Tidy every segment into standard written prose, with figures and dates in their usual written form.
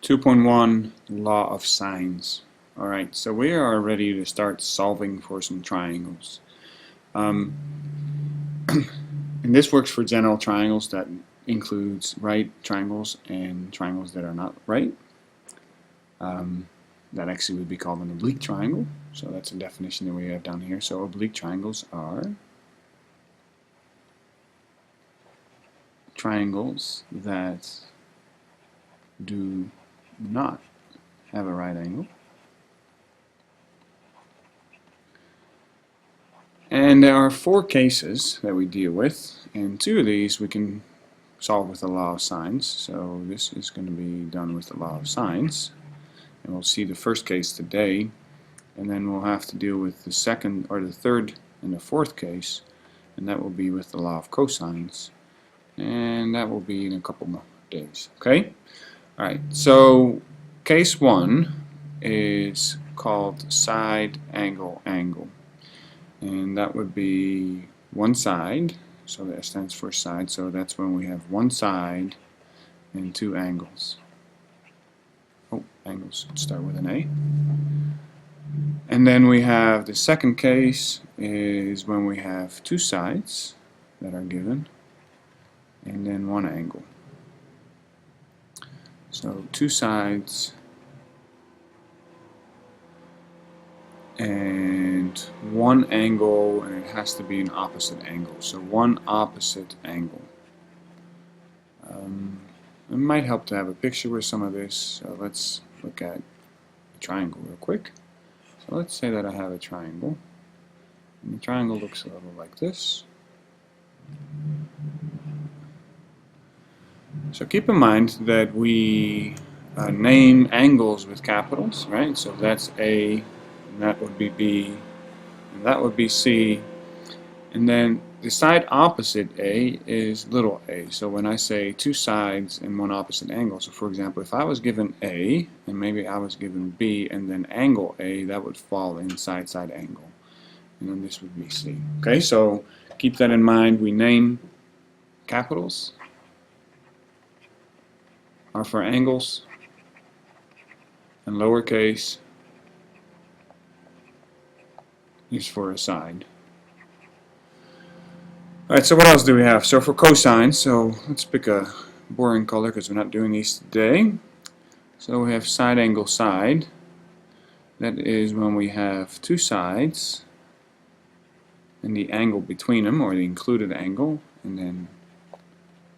2.1 Law of Sines. Alright, so we are ready to start solving for some triangles. And this works for general triangles. That includes right triangles and triangles that are not right. That actually would be called an oblique triangle. So that's a definition that we have down here. So oblique triangles are triangles that do not have a right angle. And there are 4 cases that we deal with, and 2 of these we can solve with the law of sines. So this is going to be done with the law of sines, and we'll see the first case today, and then we'll have to deal with the second or the third and the fourth case, and that will be with the law of cosines, and that will be in a couple more days. Okay? Alright, so case 1 is called side angle angle. And that would be one side, so that stands for side, so that's when we have one side and 2 angles. Oh, angles start with an A. And then we have the second case is when we have 2 sides that are given and then 1 angle. So 2 sides and 1 angle, and it has to be an opposite angle. So 1 opposite angle. It might help to have a picture with some of this. So let's look at a triangle real quick. So let's say that I have a triangle, and the triangle looks a little like this. So keep in mind that we name angles with capitals, right? So that's A, and that would be B, and that would be C, and then the side opposite A is little a. So when I say 2 sides and 1 opposite angle, so for example, if I was given A, and maybe I was given B, and then angle A, that would fall in side angle, and then this would be C. Okay, so keep that in mind. We name capitals are for angles, and lowercase is for a side. Alright, so what else do we have? So for cosines, so let's pick a boring color because we're not doing these today. So we have side angle side. That is when we have 2 sides and the angle between them, or the included angle, and then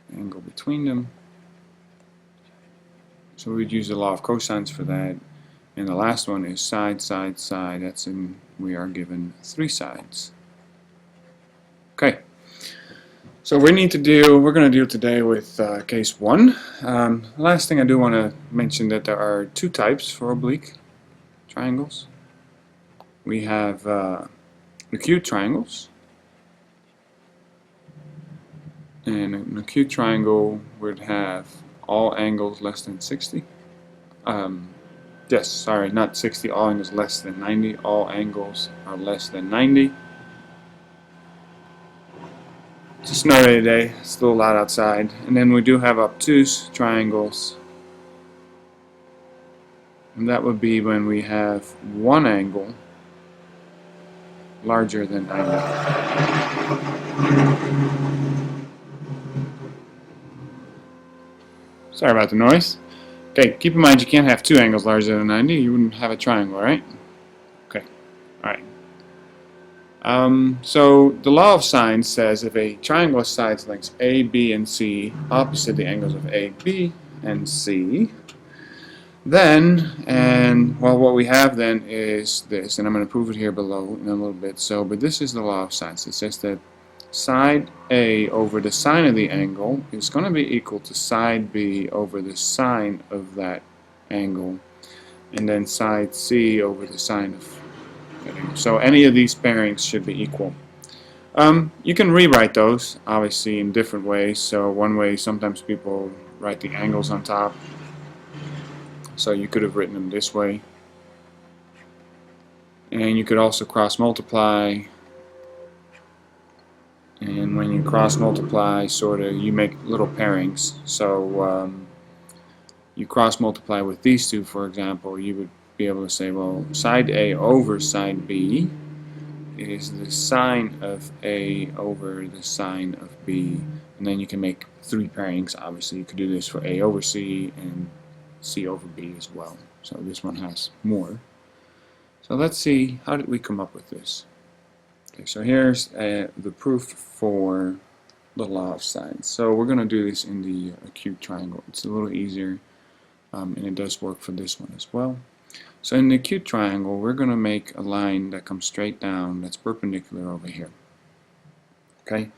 the angle between them. So we'd use the law of cosines for that. And the last one is side, side, side. That's in, we are given 3 sides. Okay. So we're going to deal today with case 1. Last thing I do want to mention that there are 2 types for oblique triangles. We have acute triangles. And an acute triangle would have all angles less than 60. Yes, sorry, not 60, all angles less than 90. All angles are less than 90. It's a snow day today, it's still a lot outside. And then we do have obtuse triangles. And that would be when we have 1 angle larger than 90. Sorry about the noise. Okay, keep in mind you can't have 2 angles larger than 90. You wouldn't have a triangle, right? Okay, alright. So the law of sines says if a triangle has sides lengths A, B, and C opposite the angles of A, B, and C, then, and well, what we have then is this, and I'm going to prove it here below in a little bit. So, but this is the law of sines. It says that side A over the sine of the angle is going to be equal to side B over the sine of that angle, and then side C over the sine of that angle. So any of these pairings should be equal. You can rewrite those obviously in different ways. So one way, sometimes people write the angles on top. So you could have written them this way. And you could also cross multiply. And when you cross multiply, sort of, you make little pairings. So you cross multiply with these two, for example, you would be able to say, well, side A over side B is the sine of A over the sine of B, and then you can make three pairings. Obviously, you could do this for A over C and C over B as well. So this one has more. So let's see, how did we come up with this? Okay, so here's the proof for the law of sines. So we're going to do this in the acute triangle. It's a little easier, and it does work for this one as well. So in the acute triangle, we're going to make a line that comes straight down that's perpendicular over here. Okay,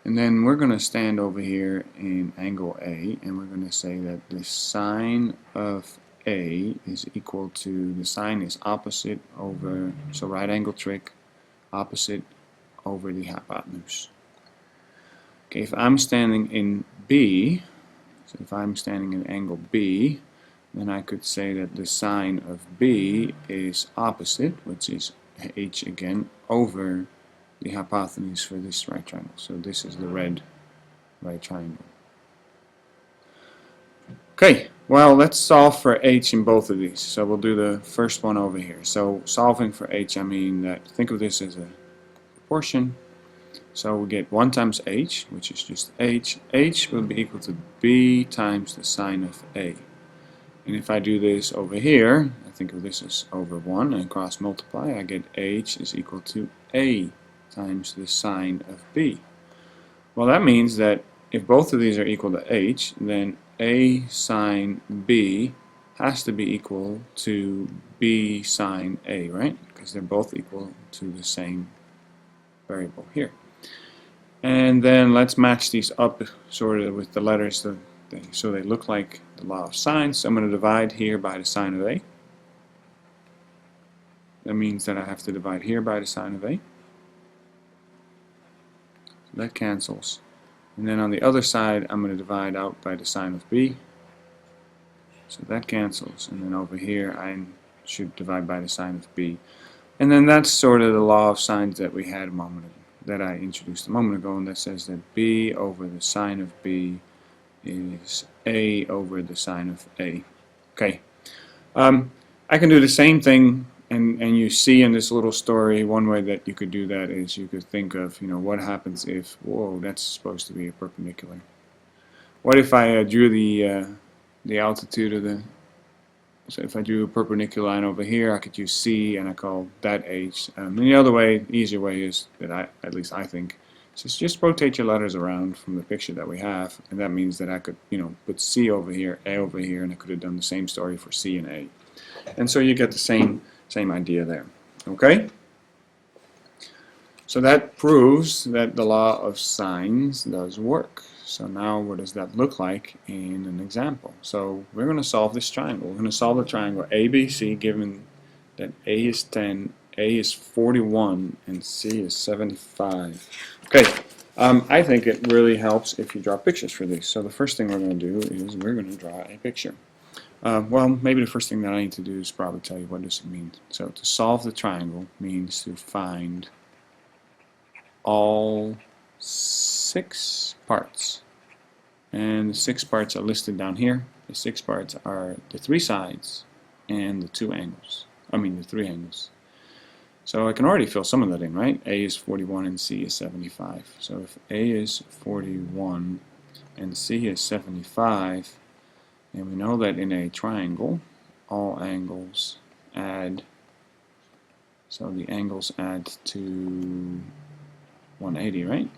and then we're going to stand over here in angle A, and we're going to say that the sine of A is equal to, the sine is opposite over, so right angle trig, opposite over the hypotenuse. Okay, if I'm standing in B, so if I'm standing in angle B, then I could say that the sine of B is opposite, which is h again, over the hypotenuse for this right triangle. So this is the red right triangle. Okay, well, let's solve for h in both of these. So we'll do the first one over here. So solving for h, I mean that, think of this as a proportion. So we get 1 times h, which is just h. H will be equal to b times the sine of a. And if I do this over here, I think of this as over 1 and cross multiply, I get h is equal to a times the sine of b. Well, that means that if both of these are equal to h, then a sine b has to be equal to b sine a, right? Because they're both equal to the same variable here. And then let's match these up sort of with the letters so they look like the law of sines. So I'm going to divide here by the sine of A. That means that I have to divide here by the sine of A. So that cancels. And then on the other side, I'm going to divide out by the sine of B. So that cancels. And then over here, I should divide by the sine of B. And then that's sort of the law of sines that we had a moment ago, that I introduced a moment ago, and that says that B over the sine of B is A over the sine of A. Okay, I can do the same thing, and you see in this little story, one way that you could do that is you could think of, you know, what happens if, whoa, that's supposed to be a perpendicular. What if I drew the altitude of the, so if I drew a perpendicular line over here, I could use C and I call that H. And the other way, easier way is that at least I think, just rotate your letters around from the picture that we have, and that means that I could, you know, put C over here, A over here, and I could have done the same story for C and A. And so you get the same idea there. Okay? So that proves that the law of sines does work. So now what does that look like in an example? So we're going to solve this triangle. We're going to solve the triangle ABC given that A is 10, A is 41, and C is 75. Okay, I think it really helps if you draw pictures for these. So the first thing we're going to do is we're going to draw a picture. Well, maybe the first thing that I need to do is probably tell you what does it mean. So to solve the triangle means to find all 6 parts. And the 6 parts are listed down here. The 6 parts are the 3 sides and the 2 angles. I mean the 3 angles. So I can already fill some of that in, right? A is 41 and C is 75. So if A is 41 and C is 75, and we know that in a triangle, all angles add, so the angles add to 180, right?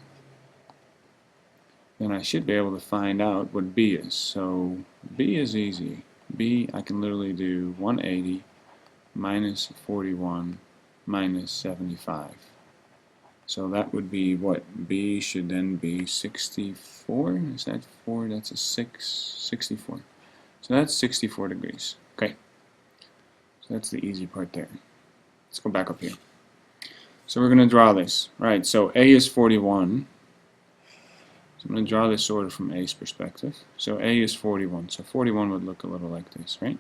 Then I should be able to find out what B is. So B is easy. B, I can literally do 180 minus 41 minus 75. So that would be what? B should then be 64. Is that 4? That's a 6. 64. So that's 64 degrees. Okay. So that's the easy part there. Let's go back up here. So we're going to draw this. Right, so A is 41. So I'm going to draw this sort of from A's perspective. So A is 41. So 41 would look a little like this, right?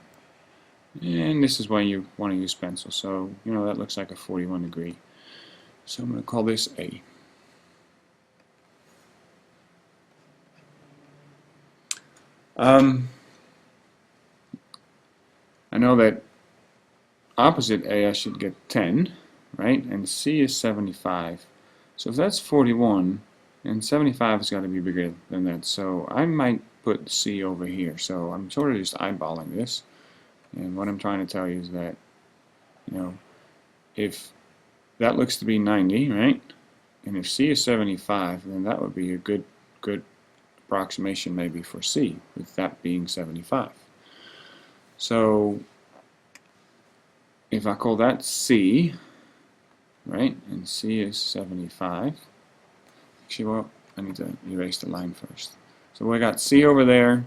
And this is why you want to use pencil. So, you know, that looks like a 41 degree. So I'm going to call this A. know that opposite A I should get 10, right? And C is 75. So if that's 41, and 75 has got to be bigger than that. So I might put C over here. So I'm sort of just eyeballing this. And what I'm trying to tell you is that, you know, if that looks to be 90, right? And if C is 75, then that would be a good approximation maybe for C, with that being 75. So if I call that C, right, and C is 75, actually, well, I need to erase the line first. So we got C over there,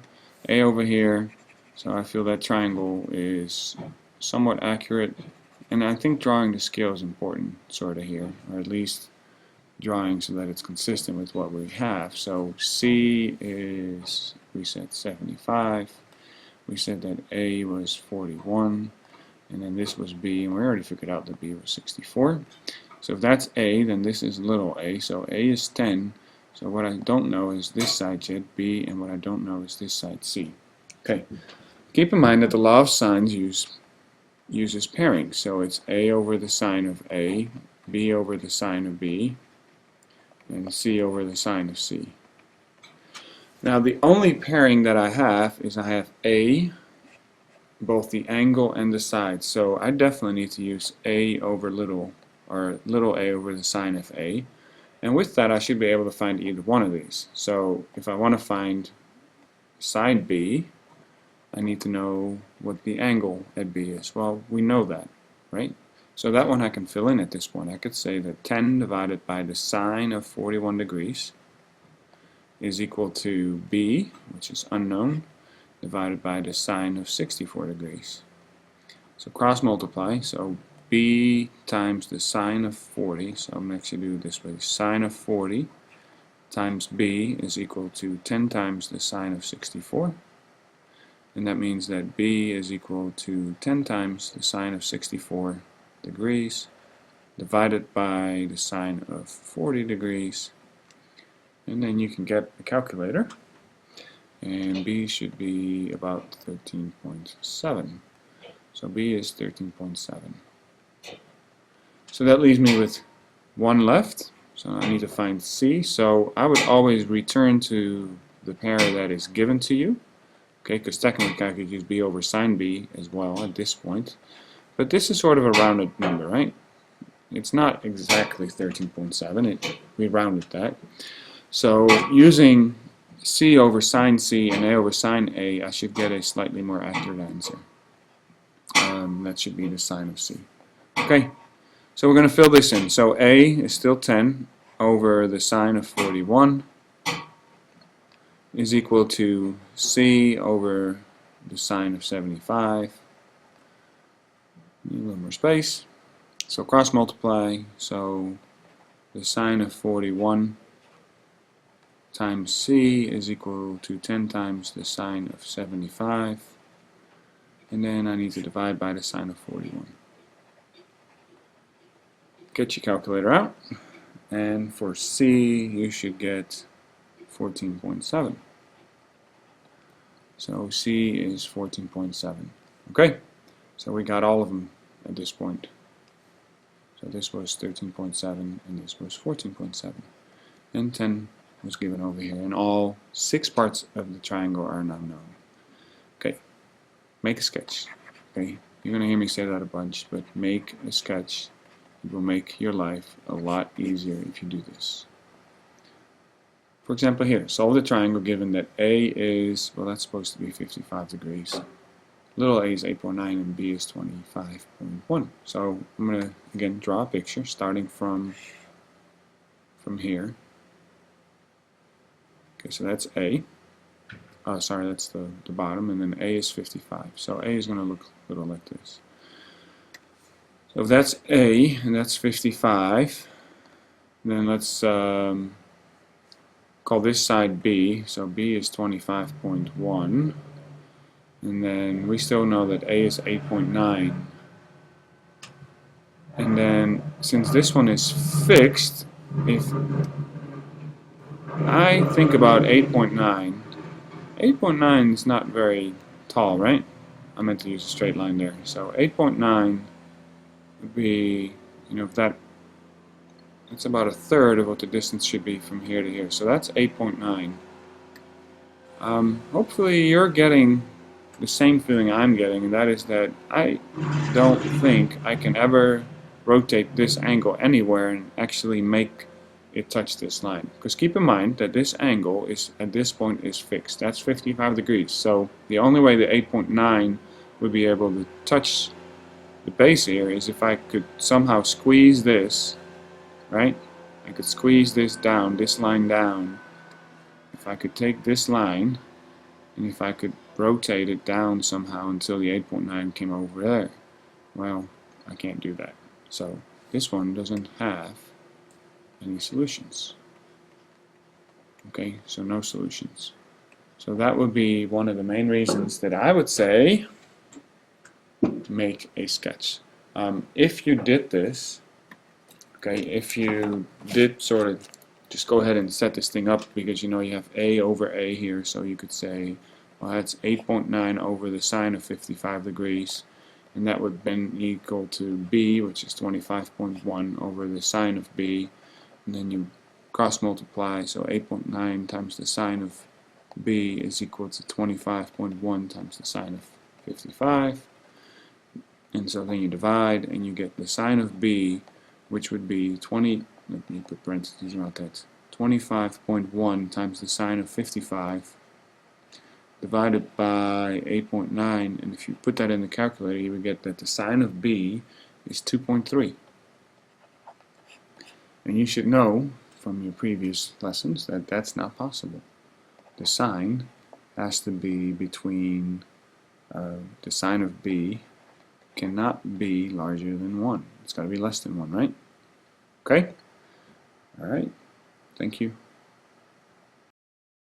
A over here, so I feel that triangle is somewhat accurate, and I think drawing the scale is important sort of here, or at least drawing so that it's consistent with what we have. So C is, we said 75, we said that A was 41, and then this was B, and we already figured out that B was 64. So if that's A, then this is little a, so A is 10. So what I don't know is this side yet, B, and what I don't know is this side, C. Okay. Keep in mind that the law of signs uses pairing, so it's A over the sine of A, B over the sine of B, and C over the sine of C. Now the only pairing that I have is I have A, both the angle and the side, so I definitely need to use A over little, or little a over the sine of A, and with that I should be able to find either one of these. So if I want to find side B, I need to know what the angle at B is. Well, we know that, right? So that one I can fill in at this point. I could say that 10 divided by the sine of 41 degrees is equal to B, which is unknown, divided by the sine of 64 degrees. So cross multiply, so B times the sine of 40, so I'm actually do it this way, sine of 40 times B is equal to 10 times the sine of 64, and that means that B is equal to 10 times the sine of 64 degrees divided by the sine of 40 degrees, and then you can get a calculator, and B should be about 13.7. So B is 13.7. So that leaves me with one left, so I need to find C. So I would always return to the pair that is given to you, okay, because technically I could use B over sine B as well at this point. But this is sort of a rounded number, right? It's not exactly 13.7. We rounded that. So using C over sine C and A over sine A, I should get a slightly more accurate answer. That should be the sine of C. Okay, so we're going to fill this in. So A is still 10 over the sine of 41 is equal to C over the sine of 75. Need a little more space. So cross multiply, so the sine of 41 times C is equal to 10 times the sine of 75, and then I need to divide by the sine of 41. Get your calculator out, and for C you should get 14.7. So C is 14.7. Okay, so we got all of them at this point. So this was 13.7 and this was 14.7, and 10 was given over here, and all 6 parts of the triangle are now known. Okay, make a sketch. Okay, you're going to hear me say that a bunch, but make a sketch. It will make your life a lot easier if you do this. For example here, solve the triangle given that A is, well, that's supposed to be 55 degrees. Little a is 8.9 and B is 25.1. So I'm going to, again, draw a picture starting from here. Okay, so that's A. Sorry, that's the bottom, and then A is 55. So A is going to look a little like this. So if that's A, and that's 55, then let's call this side B. So B is 25.1. And then we still know that A is 8.9. And then, since this one is fixed, if I think about 8.9, 8.9 is not very tall, right? I meant to use a straight line there. So 8.9 would be, if that's about a third of what the distance should be from here to here. So that's 8.9. Hopefully you're getting the same feeling I'm getting, and that is that I don't think I can ever rotate this angle anywhere and actually make it touch this line. Because keep in mind that this angle is at this point is fixed. That's 55 degrees. So the only way the 8.9 would be able to touch the base here is if I could somehow squeeze this, right? I could squeeze this down, this line down. If I could take this line and if I could rotate it down somehow until the 8.9 came over there, well, I can't do that. So this one doesn't have any solutions. Okay, so no solutions. So that would be one of the main reasons that I would say make a sketch. If you did this, okay, if you did sort of just go ahead and set this thing up, because you have A over A here, so you could say, well, that's 8.9 over the sine of 55 degrees, and that would then equal to B, which is 25.1 over the sine of B, and then you cross multiply, so 8.9 times the sine of B is equal to 25.1 times the sine of 55, and so then you divide and you get the sine of B, which would be 20, let me put parentheses around that, 25.1 times the sine of 55 divided by 8.9, and if you put that in the calculator you would get that the sine of B is 2.3. And you should know from your previous lessons that that's not possible. The sine has to be between, the sine of B cannot be larger than 1. It's got to be less than 1, right? Okay? Alright. Thank you.